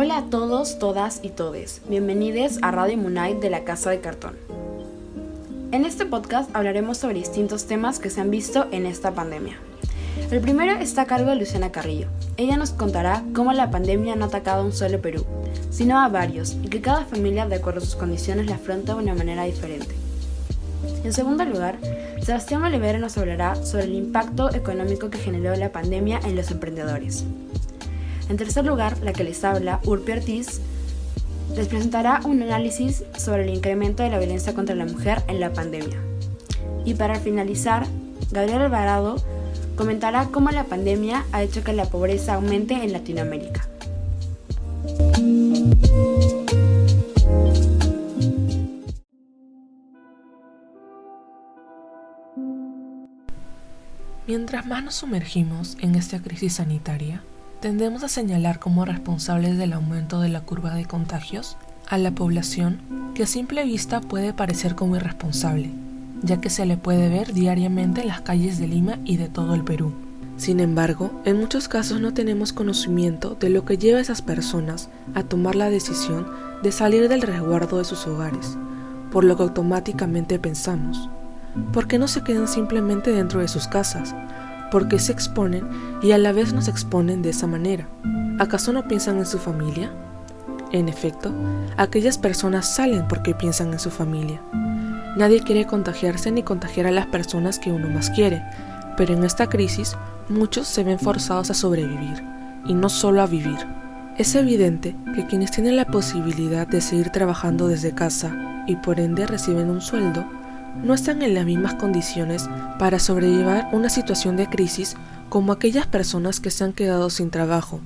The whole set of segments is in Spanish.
Hola a todos, todas y todes. Bienvenidos a Radio Munay de la Casa de Cartón. En este podcast hablaremos sobre distintos temas que se han visto en esta pandemia. El primero está a cargo de Luciana Carrillo. Ella nos contará cómo la pandemia no ha atacado a un solo Perú, sino a varios, y que cada familia, de acuerdo a sus condiciones, la afronta de una manera diferente. En segundo lugar, Sebastián Olivera nos hablará sobre el impacto económico que generó la pandemia en los emprendedores. En tercer lugar, la que les habla, Urpi Ortiz, les presentará un análisis sobre el incremento de la violencia contra la mujer en la pandemia. Y para finalizar, Gabriel Alvarado comentará cómo la pandemia ha hecho que la pobreza aumente en Latinoamérica. Mientras más nos sumergimos en esta crisis sanitaria, tendemos a señalar como responsables del aumento de la curva de contagios a la población, que a simple vista puede parecer como irresponsable, ya que se le puede ver diariamente en las calles de Lima y de todo el Perú. Sin embargo, en muchos casos no tenemos conocimiento de lo que lleva a esas personas a tomar la decisión de salir del resguardo de sus hogares, por lo que automáticamente pensamos: ¿por qué no se quedan simplemente dentro de sus casas? ¿Por qué se exponen y a la vez nos exponen de esa manera? ¿Acaso no piensan en su familia? En efecto, aquellas personas salen porque piensan en su familia. Nadie quiere contagiarse ni contagiar a las personas que uno más quiere, pero en esta crisis muchos se ven forzados a sobrevivir, y no solo a vivir. Es evidente que quienes tienen la posibilidad de seguir trabajando desde casa y por ende reciben un sueldo, no están en las mismas condiciones para sobrellevar una situación de crisis como aquellas personas que se han quedado sin trabajo,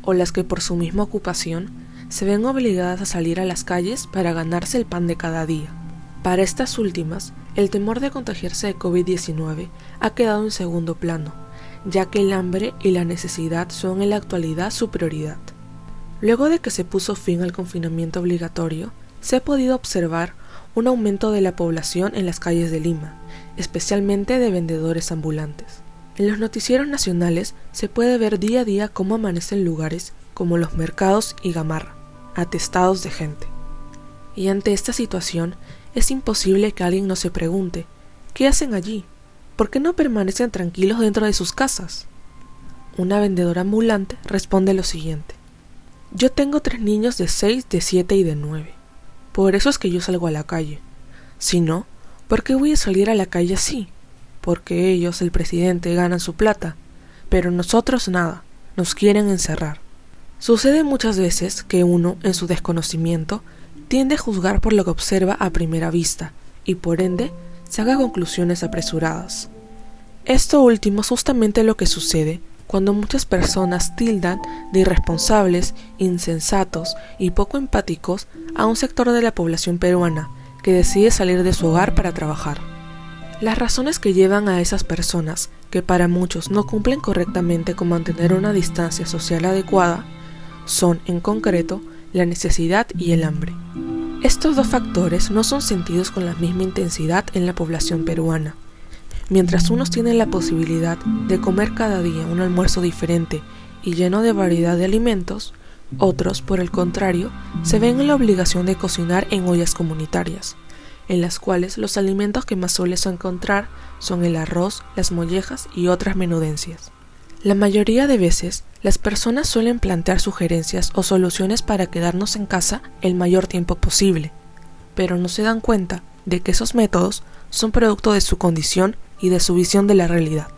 o las que por su misma ocupación se ven obligadas a salir a las calles para ganarse el pan de cada día. Para estas últimas, el temor de contagiarse de COVID-19 ha quedado en segundo plano, ya que el hambre y la necesidad son en la actualidad su prioridad. Luego de que se puso fin al confinamiento obligatorio, se ha podido observar un aumento de la población en las calles de Lima, especialmente de vendedores ambulantes. En los noticieros nacionales se puede ver día a día cómo amanecen lugares como los mercados y Gamarra, atestados de gente. Y ante esta situación, es imposible que alguien no se pregunte: ¿qué hacen allí? ¿Por qué no permanecen tranquilos dentro de sus casas? Una vendedora ambulante responde lo siguiente: yo tengo 3 niños de 6, de 7 y de 9. Por eso es que yo salgo a la calle. Si no, ¿por qué voy a salir a la calle así? Porque ellos, el presidente, ganan su plata, pero nosotros nada, nos quieren encerrar. Sucede muchas veces que uno, en su desconocimiento, tiende a juzgar por lo que observa a primera vista, y por ende, saca conclusiones apresuradas. Esto último es justamente lo que sucede cuando muchas personas tildan de irresponsables, insensatos y poco empáticos a un sector de la población peruana que decide salir de su hogar para trabajar. Las razones que llevan a esas personas, que para muchos no cumplen correctamente con mantener una distancia social adecuada, son, en concreto, la necesidad y el hambre. Estos dos factores no son sentidos con la misma intensidad en la población peruana. Mientras unos tienen la posibilidad de comer cada día un almuerzo diferente y lleno de variedad de alimentos, otros, por el contrario, se ven en la obligación de cocinar en ollas comunitarias, en las cuales los alimentos que más sueles encontrar son el arroz, las mollejas y otras menudencias. La mayoría de veces, las personas suelen plantear sugerencias o soluciones para quedarnos en casa el mayor tiempo posible, pero no se dan cuenta de que esos métodos son producto de su condición y de su visión de la realidad.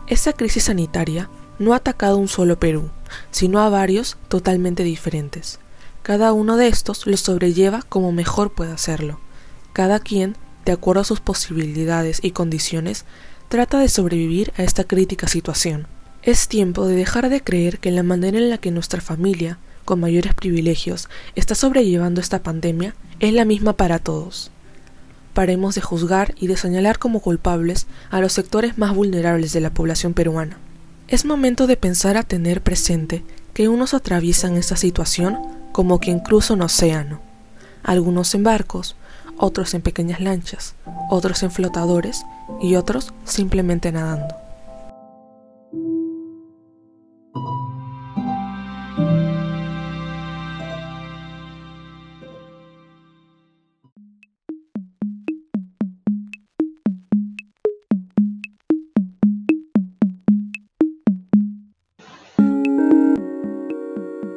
Esta crisis sanitaria no ha atacado a un solo Perú, sino a varios totalmente diferentes. Cada uno de estos lo sobrelleva como mejor puede hacerlo. Cada quien, de acuerdo a sus posibilidades y condiciones, trata de sobrevivir a esta crítica situación. Es tiempo de dejar de creer que la manera en la que nuestra familia, con mayores privilegios, está sobrellevando esta pandemia es la misma para todos. Paremos de juzgar y de señalar como culpables a los sectores más vulnerables de la población peruana. Es momento de pensar a tener presente que unos atraviesan esta situación como quien cruza un océano, algunos en barcos, otros en pequeñas lanchas, otros en flotadores y otros simplemente nadando.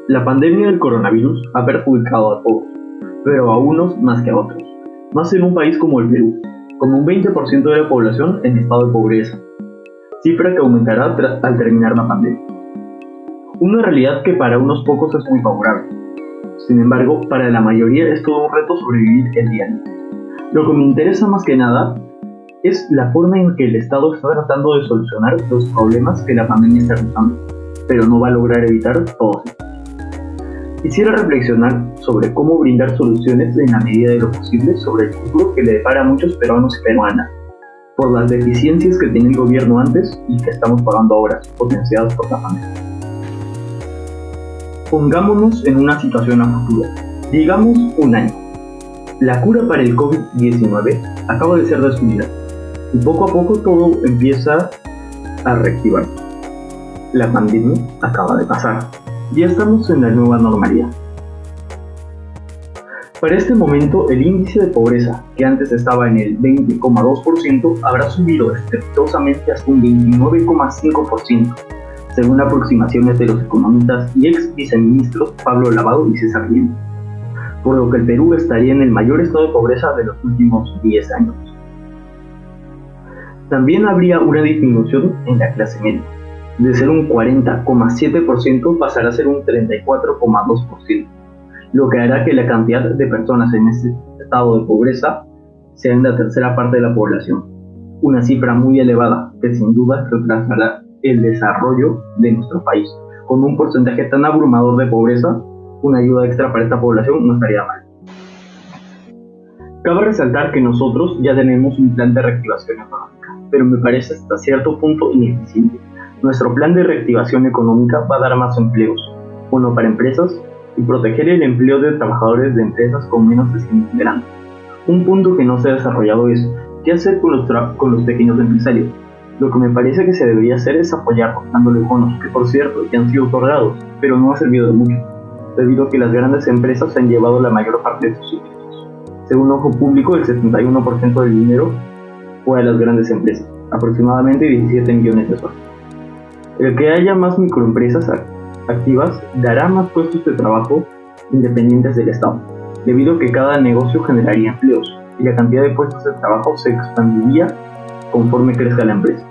La pandemia del coronavirus ha perjudicado a todos, pero a unos más que a otros, más en un país como el Perú, con un 20% de la población en estado de pobreza, cifra que aumentará al terminar la pandemia. Una realidad que para unos pocos es muy favorable. Sin embargo, para la mayoría es todo un reto sobrevivir el día a día. Lo que me interesa más que nada es la forma en que el Estado está tratando de solucionar los problemas que la pandemia está causando, pero no va a lograr evitar todos estos. Quisiera reflexionar sobre cómo brindar soluciones en la medida de lo posible sobre el futuro que le depara a muchos peruanos y peruanas, por las deficiencias que tenía el gobierno antes y que estamos pagando ahora, potenciadas por la pandemia. Pongámonos en una situación a futuro, digamos un año. La cura para el COVID-19 acaba de ser descubierta y poco a poco todo empieza a reactivar. La pandemia acaba de pasar. Ya estamos en la nueva normalidad. Para este momento, el índice de pobreza, que antes estaba en el 20,2%, habrá subido estrepitosamente hasta un 29,5%, según aproximaciones de los economistas y ex viceministros Pablo Lavado y César Lima, por lo que el Perú estaría en el mayor estado de pobreza de los últimos 10 años. También habría una disminución en la clase media. De ser un 40,7% pasará a ser un 34,2%, lo que hará que la cantidad de personas en este estado de pobreza sea en la tercera parte de la población, una cifra muy elevada que sin duda retrasará el desarrollo de nuestro país. Con un porcentaje tan abrumador de pobreza, una ayuda extra para esta población no estaría mal. Cabe resaltar que nosotros ya tenemos un plan de reactivación económica, pero me parece hasta cierto punto ineficiente. Nuestro plan de reactivación económica va a dar más empleos, uno para empresas, y proteger el empleo de trabajadores de empresas con menos de 100 integrantes. Un punto que no se ha desarrollado es, ¿qué hacer con los pequeños empresarios? Lo que me parece que se debería hacer es apoyarlos, dándole bonos, que por cierto ya han sido otorgados, pero no ha servido de mucho, debido a que las grandes empresas se han llevado la mayor parte de sus ingresos. Según Ojo Público, el 71% del dinero fue a las grandes empresas, aproximadamente 17 millones de soles. El que haya más microempresas activas dará más puestos de trabajo independientes del Estado, debido a que cada negocio generaría empleos y la cantidad de puestos de trabajo se expandiría conforme crezca la empresa.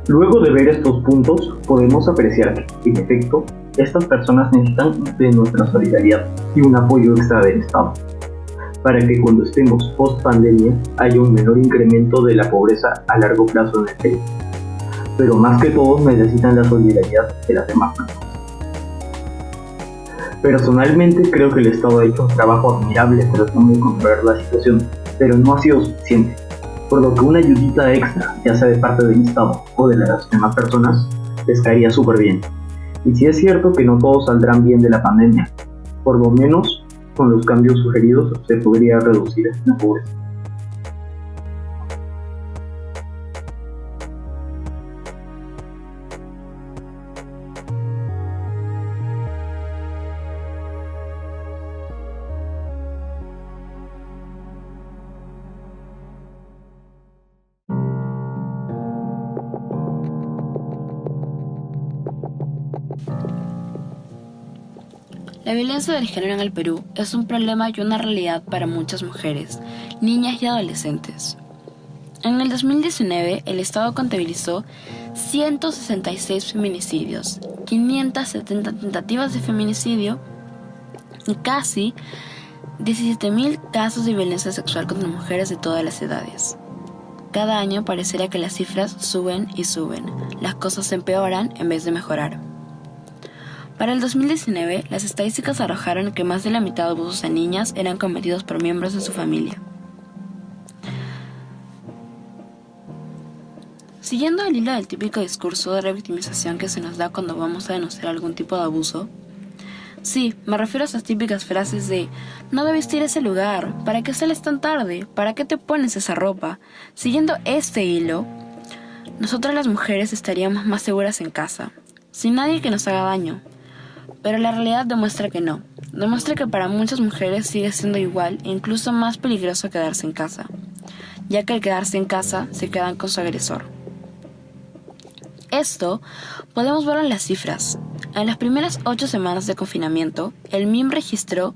Luego de ver estos puntos, podemos apreciar que, en efecto, estas personas necesitan de nuestra solidaridad y un apoyo extra del Estado, para que cuando estemos post-pandemia haya un menor incremento de la pobreza a largo plazo en el Perú. Pero más que todo necesitan la solidaridad de las demás personas. Personalmente creo que el Estado ha hecho un trabajo admirable tratando de controlar la situación, pero no ha sido suficiente, por lo que una ayudita extra, ya sea de parte del Estado o de las demás personas, les caería súper bien. Y si es cierto que no todos saldrán bien de la pandemia, por lo menos con los cambios sugeridos se podría reducir la pobreza. La violencia del género en el Perú es un problema y una realidad para muchas mujeres, niñas y adolescentes. En el 2019, el Estado contabilizó 166 feminicidios, 570 tentativas de feminicidio y casi 17.000 casos de violencia sexual contra mujeres de todas las edades. Cada año pareciera que las cifras suben y suben, las cosas se empeoran en vez de mejorar. Para el 2019, las estadísticas arrojaron que más de la mitad de abusos a niñas eran cometidos por miembros de su familia. Siguiendo el hilo del típico discurso de revictimización que se nos da cuando vamos a denunciar algún tipo de abuso, sí, me refiero a esas típicas frases de «No debiste ir a ese lugar», «¿Para qué sales tan tarde?», «¿Para qué te pones esa ropa?». Siguiendo este hilo, nosotras las mujeres estaríamos más seguras en casa, sin nadie que nos haga daño. Pero la realidad demuestra que no. Demuestra que para muchas mujeres sigue siendo igual e incluso más peligroso quedarse en casa, ya que al quedarse en casa se quedan con su agresor. Esto podemos verlo en las cifras. En las primeras 8 semanas de confinamiento, el MIM registró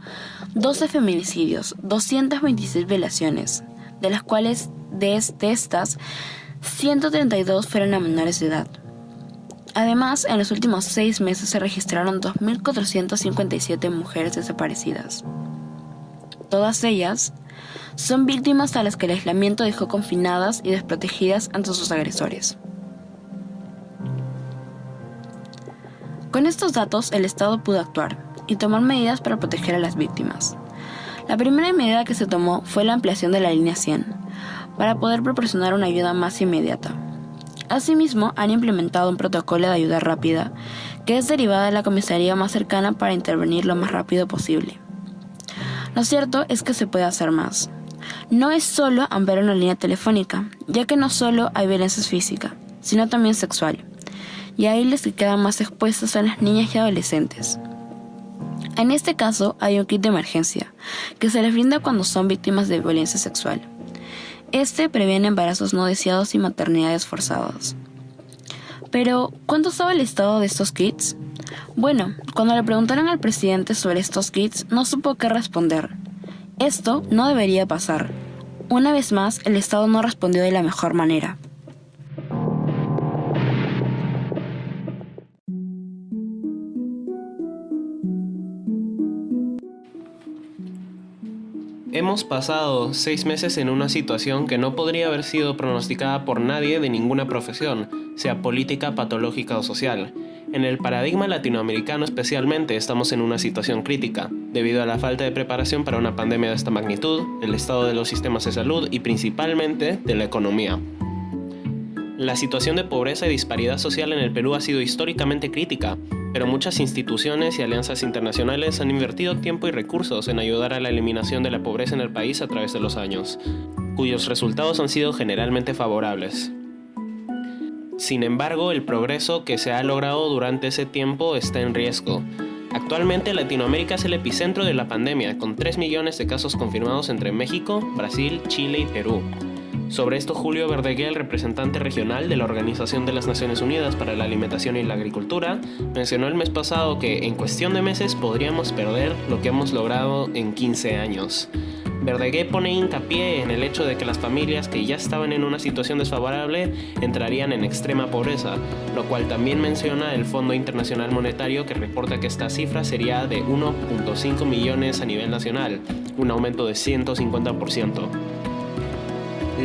12 feminicidios, 226 violaciones, de las cuales de estas 132 fueron a menores de edad. Además, en los últimos 6 meses se registraron 2.457 mujeres desaparecidas. Todas ellas son víctimas a las que el aislamiento dejó confinadas y desprotegidas ante sus agresores. Con estos datos, el Estado pudo actuar y tomar medidas para proteger a las víctimas. La primera medida que se tomó fue la ampliación de la línea 100, para poder proporcionar una ayuda más inmediata. Asimismo, han implementado un protocolo de ayuda rápida, que es derivada de la comisaría más cercana para intervenir lo más rápido posible. Lo cierto es que se puede hacer más. No es solo ampliar una línea telefónica, ya que no solo hay violencia física, sino también sexual. Y ahí les que quedan más expuestos son las niñas y adolescentes. En este caso hay un kit de emergencia que se les brinda cuando son víctimas de violencia sexual. Este previene embarazos no deseados y maternidades forzadas. Pero, ¿cuánto estaba el estado de estos kits? Bueno, cuando le preguntaron al presidente sobre estos kits, no supo qué responder. Esto no debería pasar. Una vez más, el Estado no respondió de la mejor manera. Hemos pasado 6 meses en una situación que no podría haber sido pronosticada por nadie de ninguna profesión, sea política, patológica o social. En el paradigma latinoamericano especialmente estamos en una situación crítica, debido a la falta de preparación para una pandemia de esta magnitud, el estado de los sistemas de salud y principalmente de la economía. La situación de pobreza y disparidad social en el Perú ha sido históricamente crítica, pero muchas instituciones y alianzas internacionales han invertido tiempo y recursos en ayudar a la eliminación de la pobreza en el país a través de los años, cuyos resultados han sido generalmente favorables. Sin embargo, el progreso que se ha logrado durante ese tiempo está en riesgo. Actualmente Latinoamérica es el epicentro de la pandemia, con 3 millones de casos confirmados entre México, Brasil, Chile y Perú. Sobre esto, Julio Verdeguer, el representante regional de la Organización de las Naciones Unidas para la Alimentación y la Agricultura, mencionó el mes pasado que en cuestión de meses podríamos perder lo que hemos logrado en 15 años. Verdeguer pone hincapié en el hecho de que las familias que ya estaban en una situación desfavorable entrarían en extrema pobreza, lo cual también menciona el Fondo Internacional Monetario, que reporta que esta cifra sería de 1.5 millones a nivel nacional, un aumento de 150%.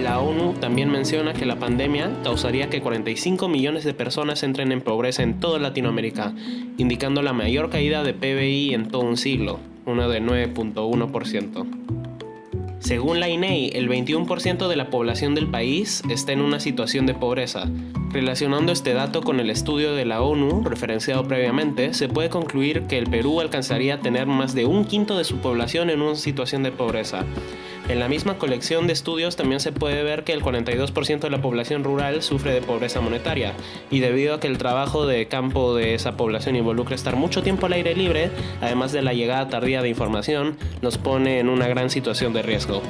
La ONU también menciona que la pandemia causaría que 45 millones de personas entren en pobreza en toda Latinoamérica, indicando la mayor caída de PBI en todo un siglo, una de 9.1%. Según la INEI, el 21% de la población del país está en una situación de pobreza. Relacionando este dato con el estudio de la ONU, referenciado previamente, se puede concluir que el Perú alcanzaría a tener más de un quinto de su población en una situación de pobreza. En la misma colección de estudios también se puede ver que el 42% de la población rural sufre de pobreza monetaria, y debido a que el trabajo de campo de esa población involucra estar mucho tiempo al aire libre, además de la llegada tardía de información, nos pone en una gran situación de riesgo.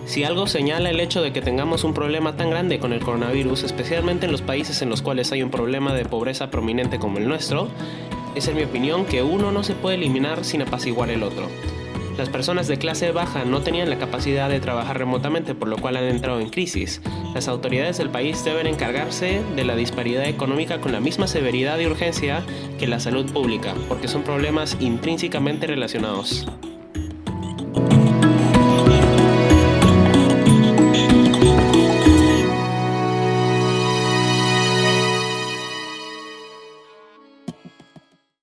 Si algo señala el hecho de que tengamos un problema tan grande con el coronavirus, especialmente en los países en los cuales hay un problema de pobreza prominente como el nuestro, es en mi opinión que uno no se puede eliminar sin apaciguar el otro. Las personas de clase baja no tenían la capacidad de trabajar remotamente, por lo cual han entrado en crisis. Las autoridades del país deben encargarse de la disparidad económica con la misma severidad y urgencia que la salud pública, porque son problemas intrínsecamente relacionados.